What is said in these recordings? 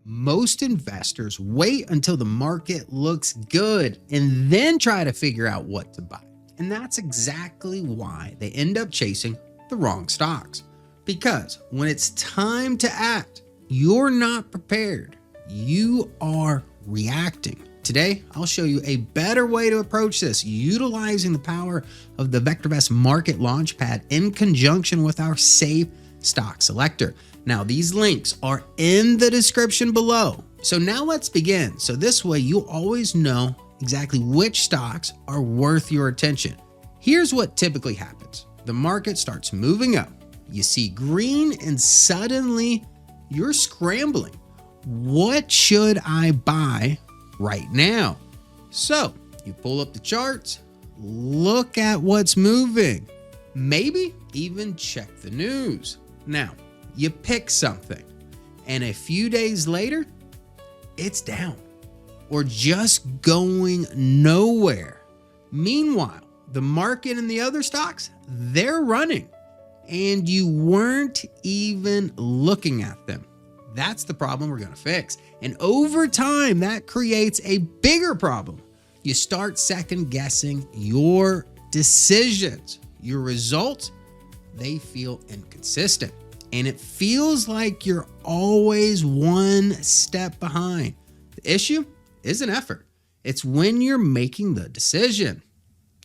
Most investors wait until the market looks good and then try to figure out what to buy. And that's exactly why they end up chasing the wrong stocks. Because when it's time to act, you're not prepared. You are reacting. Today, I'll show you a better way to approach this, utilizing the power of the VectorVest Market Launchpad in conjunction with our safe stock selector. Now, these links are in the description below. So now let's begin. So this way you'll always know exactly which stocks are worth your attention. Here's what typically happens. The market starts moving up. You see green and suddenly you're scrambling. What should I buy right now? So you pull up the charts, look at what's moving, maybe even check the news. Now, you pick something, and a few days later, it's down or just going nowhere. Meanwhile, the market and the other stocks, they're running, and you weren't even looking at them. That's the problem we're going to fix. And over time, that creates a bigger problem. You start second guessing your decisions. Your results, they feel inconsistent. And it feels like you're always one step behind. The issue isn't effort. It's when you're making the decision.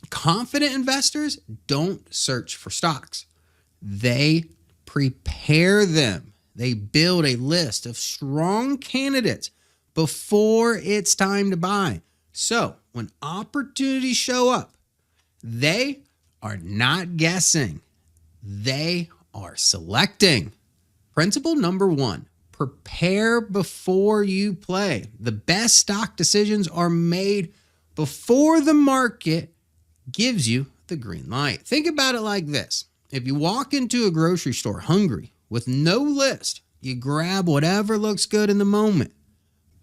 Confident investors don't search for stocks. They prepare them. They build a list of strong candidates before it's time to buy. So when opportunities show up, they are not guessing. They are selecting. Principle number 1, prepare before you play. The best stock decisions are made before the market gives you the green light. Think about it like this. If you walk into a grocery store hungry with no list, you grab whatever looks good in the moment.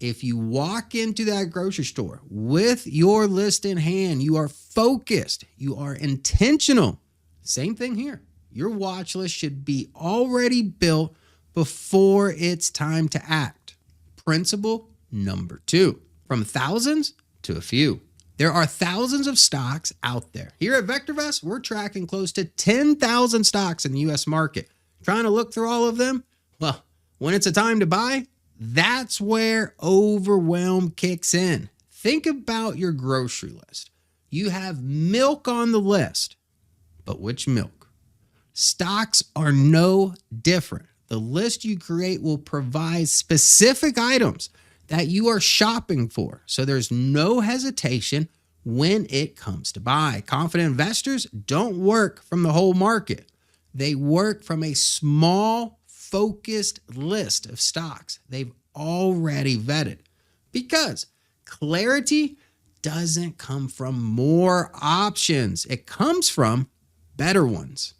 If you walk into that grocery store with your list in hand, you are focused, you are intentional. Same thing here. Your watch list should be already built before it's time to act. Principle number 2, from thousands to a few. There are thousands of stocks out there. Here at VectorVest, we're tracking close to 10,000 stocks in the US market. Trying to look through all of them? Well, when it's a time to buy, that's where overwhelm kicks in. Think about your grocery list. You have milk on the list, but which milk? Stocks are no different. The list you create will provide specific items that you are shopping for, so there's no hesitation when it comes to buy. Confident investors don't work from the whole market. They work from a small, focused list of stocks they've already vetted, because clarity doesn't come from more options. It comes from better ones.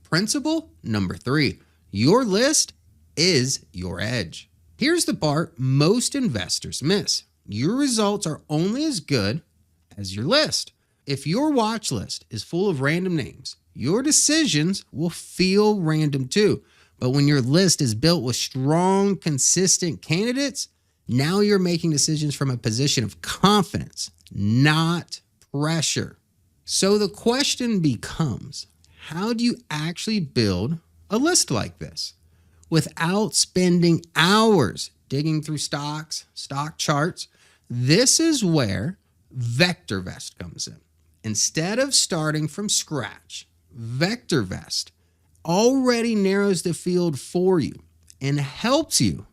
Principle number 3, your list is your edge. Here's the part most investors miss. Your results are only as good as your list. If your watch list is full of random names, your decisions will feel random too. But when your list is built with strong, consistent candidates, now you're making decisions from a position of confidence, not pressure. So the question becomes, how do you actually build a list like this without spending hours digging through stocks, stock charts? This is where VectorVest comes in. Instead of starting from scratch, VectorVest already narrows the field for you and helps you.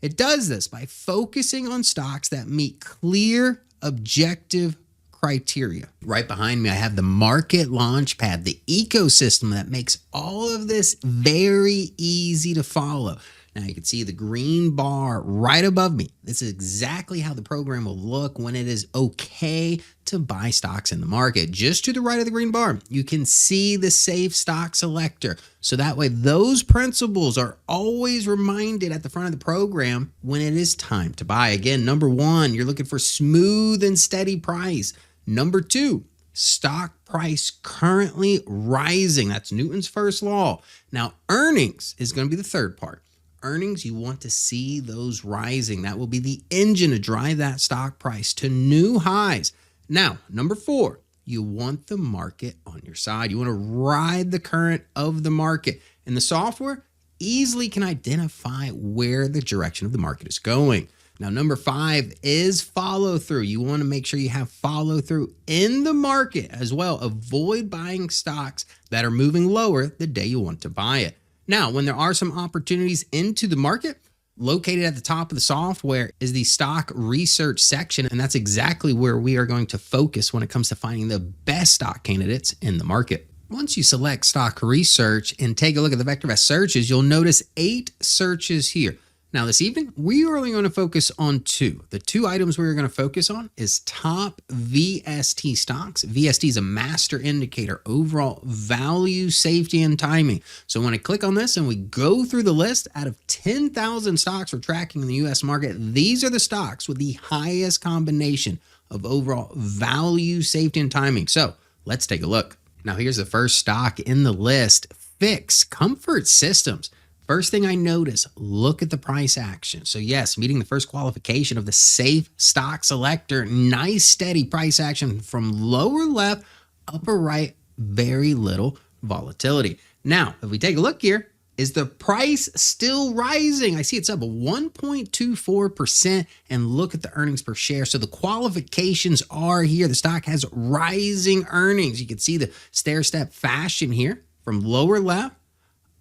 It does this by focusing on stocks that meet clear, objective criteria. Right behind me, I have the Market Launchpad, the ecosystem that makes all of this very easy to follow. Now you can see the green bar right above me. This is exactly how the program will look when it is okay to buy stocks in the market. Just to the right of the green bar, you can see the safe stock selector. So that way those principles are always reminded at the front of the program when it is time to buy. Again, number 1, you're looking for smooth and steady price. Number 2, stock price currently rising. That's Newton's first law. Now, earnings is going to be the third part. earnings, you want to see those rising. That will be the engine to drive that stock price to new highs. Now, number 4, you want the market on your side. You want to ride the current of the market. And the software easily can identify where the direction of the market is going. Now, number 5 is follow through. You want to make sure you have follow through in the market as well. Avoid buying stocks that are moving lower the day you want to buy it. Now, when there are some opportunities into the market, located at the top of the software is the stock research section, and that's exactly where we are going to focus when it comes to finding the best stock candidates in the market. Once you select stock research and take a look at the VectorVest searches, you'll notice 8 searches here. Now, this evening, we are only going to focus on 2. The 2 items we're going to focus on is top VST stocks. VST is a master indicator, overall value, safety, and timing. So when I click on this and we go through the list, out of 10,000 stocks we're tracking in the US market, these are the stocks with the highest combination of overall value, safety, and timing. So let's take a look. Now, here's the first stock in the list, Fix Comfort Systems. First thing I notice, look at the price action. So yes, meeting the first qualification of the safe stock selector, nice steady price action from lower left, upper right, very little volatility. Now, if we take a look here, is the price still rising? I see it's up 1.24%, and look at the earnings per share. So the qualifications are here. The stock has rising earnings. You can see the stair-step fashion here from lower left,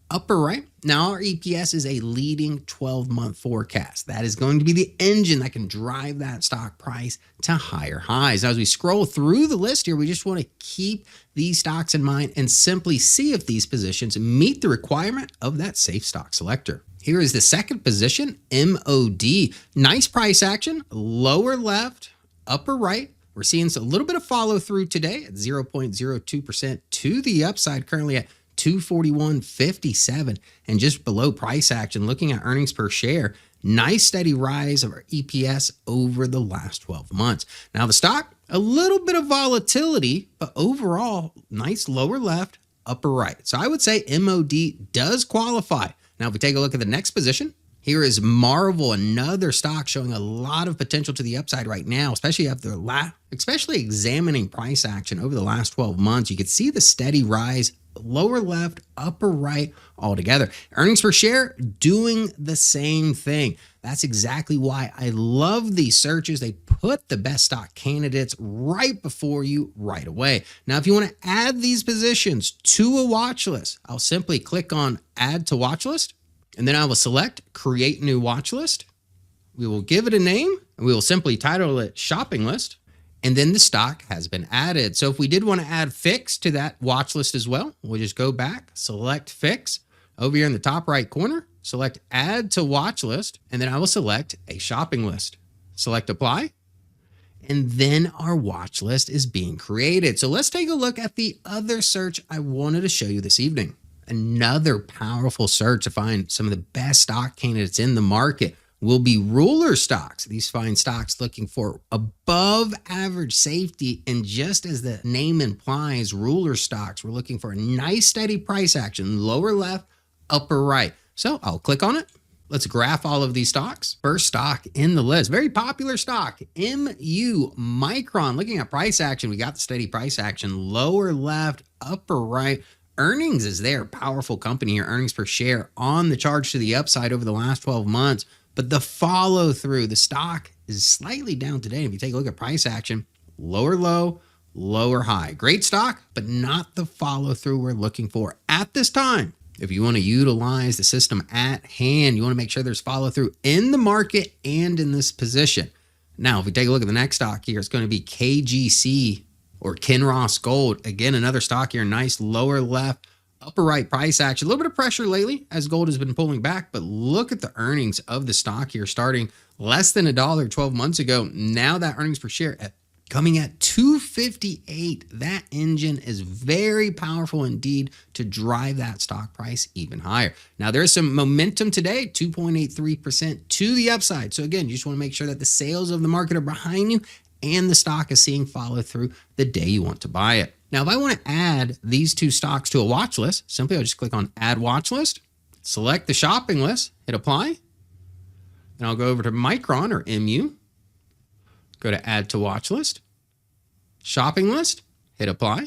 upper right. Now our EPS is a leading 12-month forecast. That is going to be the engine that can drive that stock price to higher highs. Now, as we scroll through the list here, we just want to keep these stocks in mind and simply see if these positions meet the requirement of that safe stock selector. Here is the second position, MOD. Nice price action, lower left, upper right. We're seeing a little bit of follow through today at 0.02% to the upside, currently at 241.57, and just below price action. Looking at earnings per share, nice steady rise of our EPS over the last 12 months. Now the stock, a little bit of volatility, but overall nice lower left, upper right. So I would say MOD does qualify. Now if we take a look at the next position, here is Marvel, another stock showing a lot of potential to the upside right now, especially after especially examining price action over the last 12 months. You can see the steady rise, lower left, upper right altogether. Earnings per share doing the same thing. That's exactly why I love these searches. They put the best stock candidates right before you right away. Now, if you want to add these positions to a watch list, I'll simply click on Add to Watch List, and then I will select Create New Watch List. We will give it a name, and we will simply title it Shopping List. And then the stock has been added. So if we did want to add Fix to that watch list as well, we'll just go back, select Fix. Over here in the top right corner, select Add to Watch List, and then I will select a shopping list. Select Apply, and then our watch list is being created. So let's take a look at the other search I wanted to show you this evening. Another powerful search to find some of the best stock candidates in the market will be ruler stocks. These find stocks looking for above average safety, and just as the name implies, ruler stocks, we're looking for a nice steady price action, lower left, upper right. So I'll click on it. Let's graph all of these stocks. First stock in the list, very popular stock, MU Micron. Looking at price action, we got the steady price action, lower left, upper right. Earnings is there, powerful company here. Earnings per share on the charge to the upside over the last 12 months. But the follow through, the stock is slightly down today. If you take a look at price action, lower low, lower high. Great stock, but not the follow through we're looking for at this time. If you want to utilize the system at hand, you want to make sure there's follow through in the market and in this position. Now, if we take a look at the next stock here, it's going to be KGC or Kinross Gold. Again, another stock here, nice lower left, upper right price action. A little bit of pressure lately as gold has been pulling back, but look at the earnings of the stock here, starting less than $1 12 months ago. Now that earnings per share coming at $2.58. That engine is very powerful indeed to drive that stock price even higher. Now there is some momentum today, 2.83% to the upside. So again, you just want to make sure that the sales of the market are behind you and the stock is seeing follow through the day you want to buy it. Now, if I want to add these two stocks to a watch list, simply I'll just click on Add Watch List, select the shopping list, hit apply. Then I'll go over to Micron or MU, go to add to watch list, shopping list, hit apply.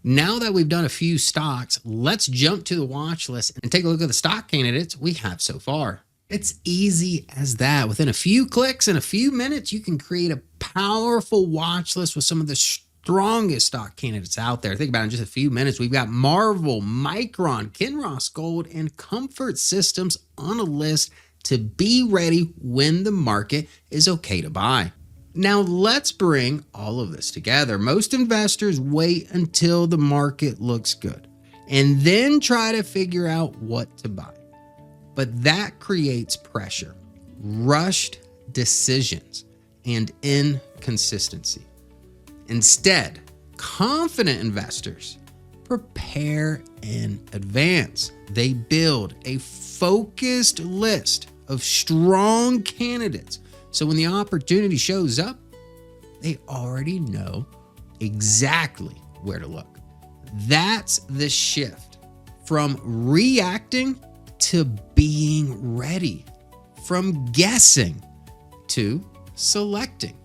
Now that we've done a few stocks, let's jump to the watch list and take a look at the stock candidates we have so far. It's easy as that. Within a few clicks and a few minutes, you can create a powerful watch list with some of the strongest stock candidates out there. Think about it, in just a few minutes, we've got Marvel, Micron, Kinross Gold, and Comfort Systems on a list to be ready when the market is okay to buy. Now let's bring all of this together. Most investors wait until the market looks good and then try to figure out what to buy. But that creates pressure, rushed decisions, and inconsistency. Instead, confident investors prepare in advance. They build a focused list of strong candidates. So when the opportunity shows up, they already know exactly where to look. That's the shift from reacting to being ready, from guessing to selecting,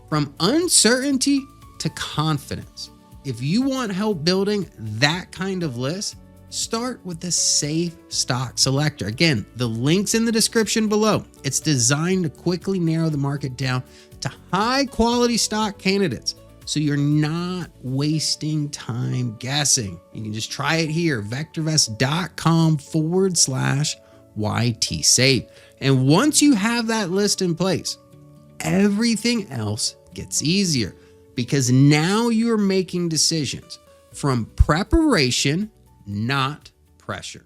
from uncertainty to confidence. If you want help building that kind of list, start with the Safe Stock Selector. Again, the link's in the description below. It's designed to quickly narrow the market down to high quality stock candidates, so you're not wasting time guessing. You can just try it here, vectorvest.com/YT Safe. And once you have that list in place, everything else gets easier, because now you're making decisions from preparation, not pressure.